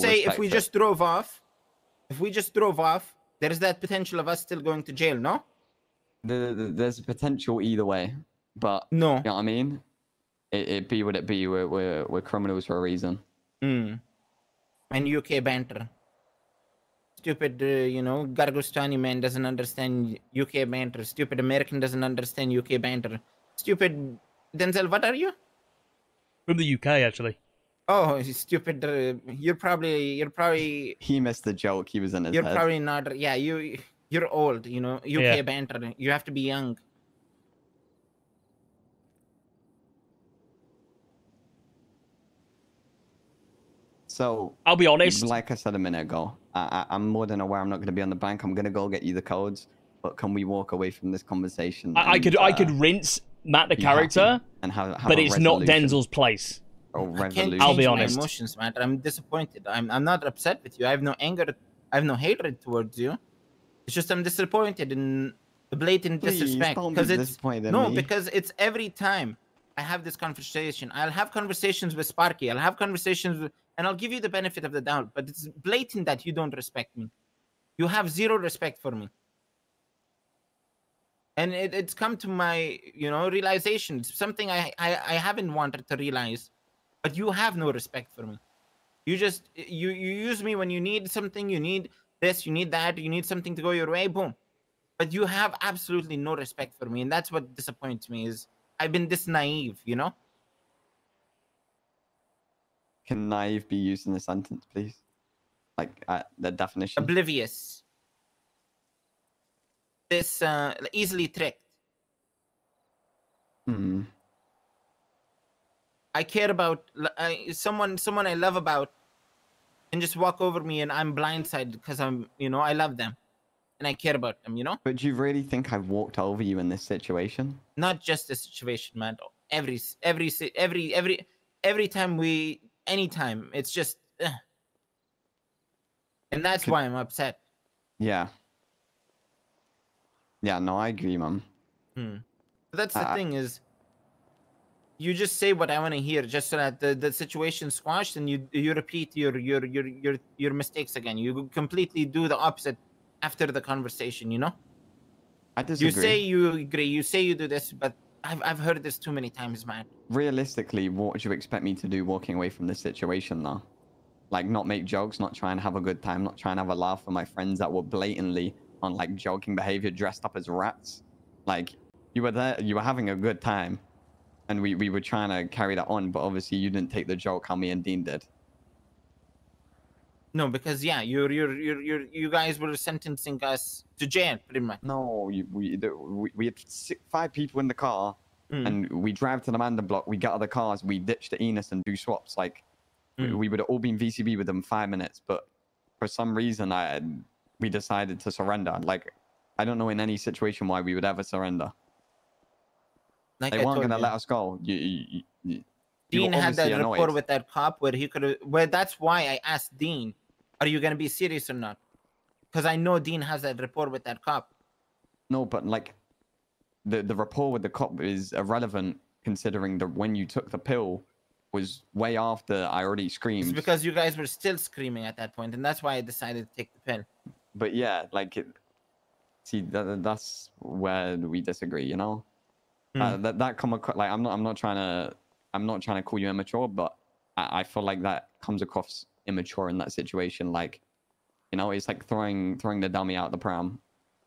say if respect we it. just drove off, there is that potential of us still going to jail, no? There's a potential either way, but No. you know what I mean. It be what it be. We're criminals for a reason. And UK banter. Stupid, Gargostani man doesn't understand UK banter. Stupid American doesn't understand UK banter. Stupid Denzel, what are you? From the UK, actually. Oh, stupid! You're probably. He missed the joke. He was in his You're head. probably not. Yeah, you're old. UK banter. You have to be young. So I'll be honest. Like I said a minute ago, I'm more than aware I'm not going to be on the bank. I'm going to go get you the codes. But can we walk away from this conversation? I could rinse Matt the character, and have but it's not resolution. Denzel's place. I can't I'll be change honest. my emotions, man. I'm disappointed. I'm not upset with you. I have no anger. I have no hatred towards you. It's just I'm disappointed in the blatant disrespect. Because it's every time I have this conversation. I'll have conversations with Sparky. I'll have conversations with, and I'll give you the benefit of the doubt. But it's blatant that you don't respect me. You have zero respect for me. And it's come to my, realization. It's something I haven't wanted to realize. But you have no respect for me. You just, you use me when you need something, you need this, you need that, you need something to go your way, boom. But you have absolutely no respect for me. And that's what disappoints me is I've been this naive, Can naive be used in a sentence, please? Like the definition? Oblivious. This, easily tricked. I care about someone I love about and just walk over me and I'm blindsided because I'm, I love them and I care about them, But do you really think I've walked over you in this situation? Not just this situation, man. Every time anytime, it's just, and that's why I'm upset. Yeah. Yeah, no, I agree, man. But that's the thing is, you just say what I want to hear, just so that the situation's squashed, and you repeat your mistakes again. You completely do the opposite after the conversation. I disagree. You say you agree. You say you do this, but I've heard this too many times, man. Realistically, what would you expect me to do walking away from this situation, though? Like, not make jokes, not try and have a good time, not try and have a laugh with my friends that were blatantly on, like, joking behavior, dressed up as rats. Like, you were there, you were having a good time, and we were trying to carry that on, but obviously you didn't take the joke how me and Dean did. No, because you guys were sentencing us to jail, pretty much. No, we had 5 people in the car, and we drive to the mandem block. We get out of the cars, we ditch the Enos and do swaps. Like, we would have all been VCB with them 5 minutes, but for some reason we decided to surrender. Like, I don't know in any situation why we would ever surrender. Like they weren't going to let us go. Dean had that rapport with that cop where he could have. Well, that's why I asked Dean, "Are you going to be serious or not?" Because I know Dean has that rapport with that cop. No, but like, the rapport with the cop is irrelevant considering that when you took the pill was way after I already screamed. It's because you guys were still screaming at that point, and that's why I decided to take the pill. But yeah, like, see, that's where we disagree, that come across, like, I'm not trying to call you immature, but I feel like that comes across immature in that situation. Like, it's like throwing the dummy out the pram.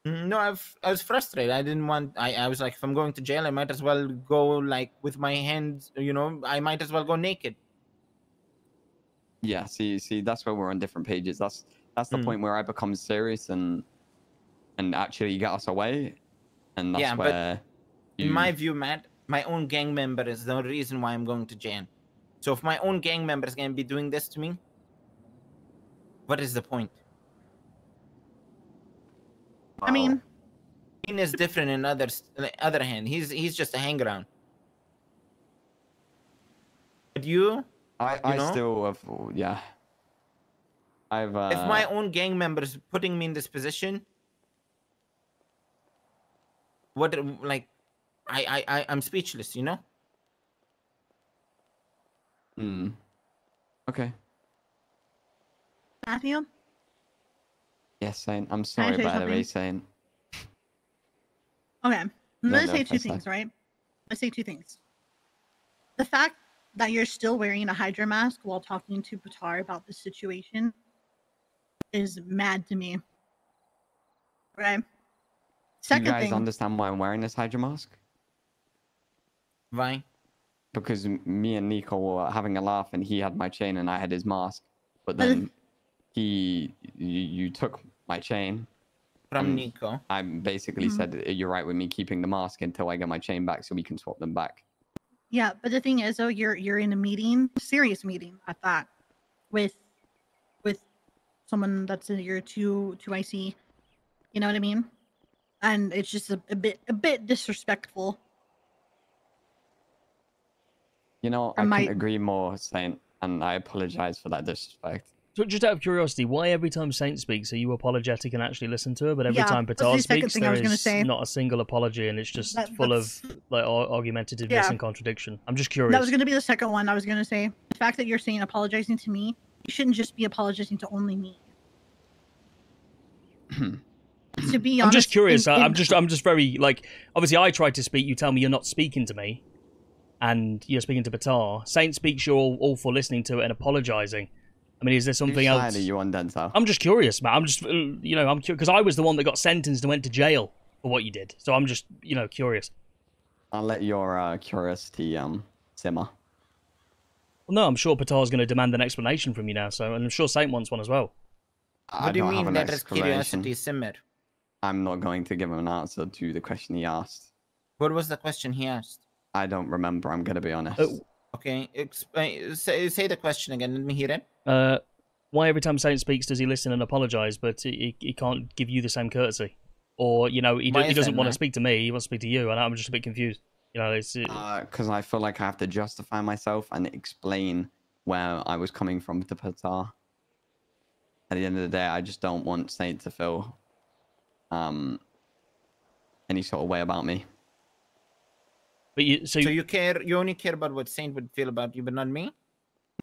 No, I was frustrated. I didn't want. I was like, if I'm going to jail, I might as well go like with my hands. I might as well go naked. Yeah, see, that's where we're on different pages. That's the point where I become serious and actually get us away, and that's where. In my view, Matt, my own gang member is the reason why I'm going to jail. So if my own gang member is going to be doing this to me, what is the point? I mean, Dean is different in other hand. He's just a hang-around. But I still have, yeah. I've. If my own gang member is putting me in this position, I'm speechless, Okay. Matthew? Yes, Saint. I'm sorry, by the way, Saint. Okay. I'm going to say two things, right? Let's say two things. The fact that you're still wearing a Hydra mask while talking to Patar about this situation is mad to me. Right? Second thing. You guys understand why I'm wearing this Hydra mask? Why? Because me and Nico were having a laugh and he had my chain and I had his mask. But then you took my chain. From Nico. I basically said, you're right with me keeping the mask until I get my chain back so we can swap them back. Yeah, but the thing is, though, you're in a meeting, serious meeting at that, with someone that's in your 2IC. You know what I mean? And it's just a bit disrespectful. You know, I couldn't agree more, Saint, and I apologize for that disrespect. So just out of curiosity, why every time Saint speaks are you apologetic and actually listen to her, but every time Patar speaks there is not a single apology and it's just full of like argumentativeness and contradiction? I'm just curious. That was going to be the second one I was going to say. The fact that you're saying apologizing to me, you shouldn't just be apologizing to only me. To be honest, I'm just curious. I'm just very like. Obviously, I tried to speak. You tell me you're not speaking to me, and you're speaking to Patar. Saint speaks. You're all for listening to it and apologizing. I mean, is there something else? Whose side are you on, Denzel? I'm just curious, man. I'm just, I'm curious because I was the one that got sentenced and went to jail for what you did. So I'm just, curious. I'll let your curiosity simmer. Well, no, I'm sure Patar's going to demand an explanation from you now. So, and I'm sure Saint wants one as well. What do you mean let his curiosity simmer? I'm not going to give him an answer to the question he asked. What was the question he asked? I don't remember. I'm going to be honest. Okay, say the question again. Let me hear it. Why every time Saint speaks does he listen and apologize, but he can't give you the same courtesy? Or, he doesn't want to speak to me, he wants to speak to you, and I'm just a bit confused. Because I feel like I have to justify myself and explain where I was coming from to Patar. At the end of the day, I just don't want Saint to feel any sort of way about me. But so you only care about what Saint would feel about you, but not me?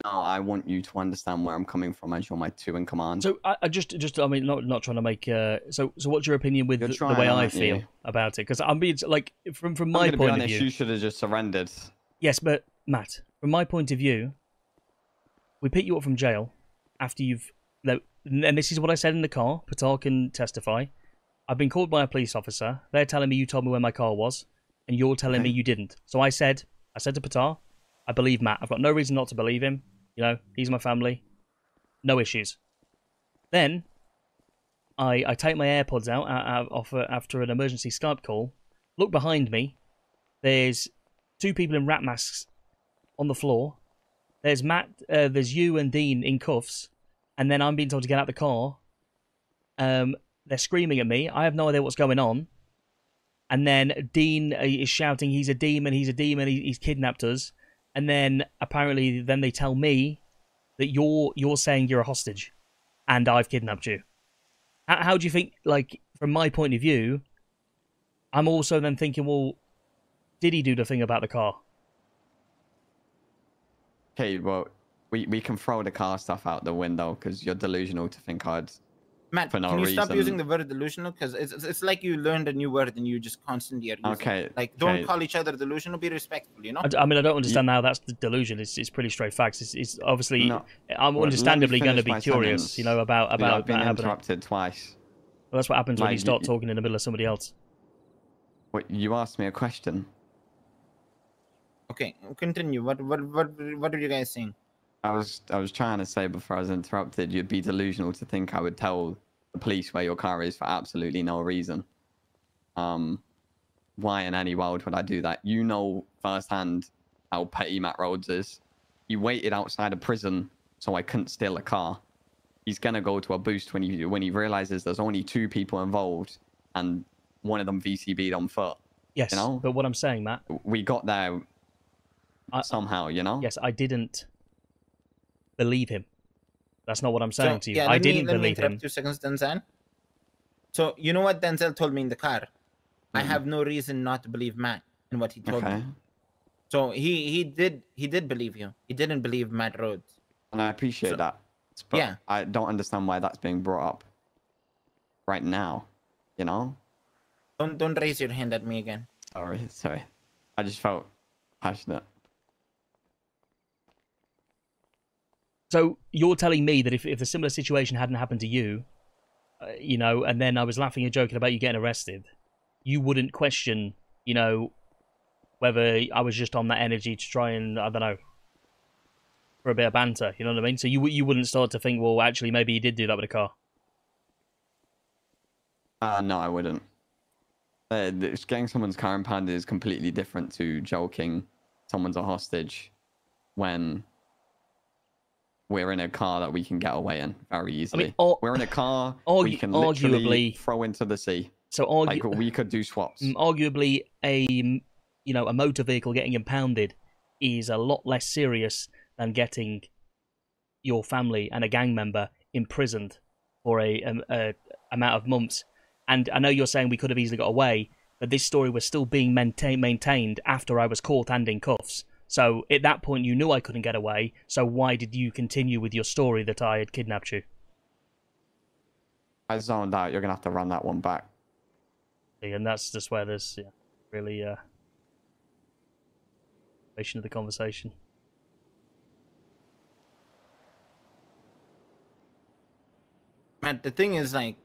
No, I want you to understand where I'm coming from as you're my two in command. So I mean, not trying to make. So what's your opinion with the way I feel about it? Because I'm being like from my point of view. You should have just surrendered. Yes, but Matt, from my point of view, we pick you up from jail after you've. And this is what I said in the car. Patar can testify. I've been called by a police officer. They're telling me you told me where my car was, and you're telling me you didn't. So I said to Patar, I believe Matt. I've got no reason not to believe him. He's my family. No issues. Then, I take my AirPods out after an emergency Skype call. Look behind me. There's two people in rat masks on the floor. There's Matt. There's you and Dean in cuffs. And then I'm being told to get out the car. They're screaming at me. I have no idea what's going on. And then Dean is shouting, he's a demon, he's kidnapped us. And then apparently they tell me that you're saying you're a hostage and I've kidnapped you. How do you think, like, from my point of view, I'm also then thinking, well, did he do the thing about the car? Okay, well, we can throw the car stuff out the window because you're delusional to think I'd... Matt, for no can you reason. stop using the word delusional? Because it's like you learned a new word and you just constantly are using it. Like, don't call each other delusional, be respectful, I mean, I don't understand how that's the delusion. It's pretty straight facts. It's obviously... No. I'm understandably going to be curious, about I've been interrupted twice. Well, that's what happens when you start talking in the middle of somebody else. What, you asked me a question. Okay, continue. What are you guys saying? I was trying to say before I was interrupted, you'd be delusional to think I would tell the police where your car is for absolutely no reason. Why in any world would I do that? You know firsthand how petty Matt Rhodes is. He waited outside a prison so I couldn't steal a car. He's gonna go to a boost when he realizes there's only two people involved and one of them VCB'd on foot. Yes, but what I'm saying, Matt, we got there somehow, Yes, I didn't believe him. That's not what I'm saying to you. I didn't believe him. 2 seconds, Denzel. So you know what Denzel told me in the car? I have no reason not to believe Matt and what he told me. So he did believe you. He didn't believe Matt Rhodes. And I appreciate that. but yeah. I don't understand why that's being brought up right now. You know? Don't raise your hand at me again. Sorry. I just felt passionate. So you're telling me that if a similar situation hadn't happened to you, you know, and then I was laughing and joking about you getting arrested, you wouldn't question, you know, whether I was just on that energy to try and, I don't know, for a bit of banter, you know what I mean? So you wouldn't start to think, well, actually, maybe he did do that with a car. No, I wouldn't. Getting someone's car impounded is completely different to joking someone's a hostage when we're in a car that we can get away in very easily. I mean, we're in a car we can literally throw into the sea. So like we could do swaps. Arguably, a motor vehicle getting impounded is a lot less serious than getting your family and a gang member imprisoned for a amount of months. And I know you're saying we could have easily got away, but this story was still being maintained after I was caught and in cuffs. So at that point, you knew I couldn't get away. So why did you continue with your story that I had kidnapped you? I zoned out. You're gonna have to run that one back. And that's just where there's really of the conversation. Matt, the thing is, like,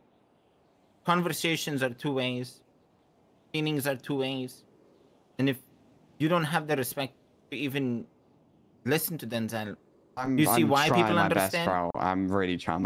conversations are two ways, feelings are two ways, and if you don't have the respect to even listen to Denzel, you see why people understand. Best, bro. I'm really trying my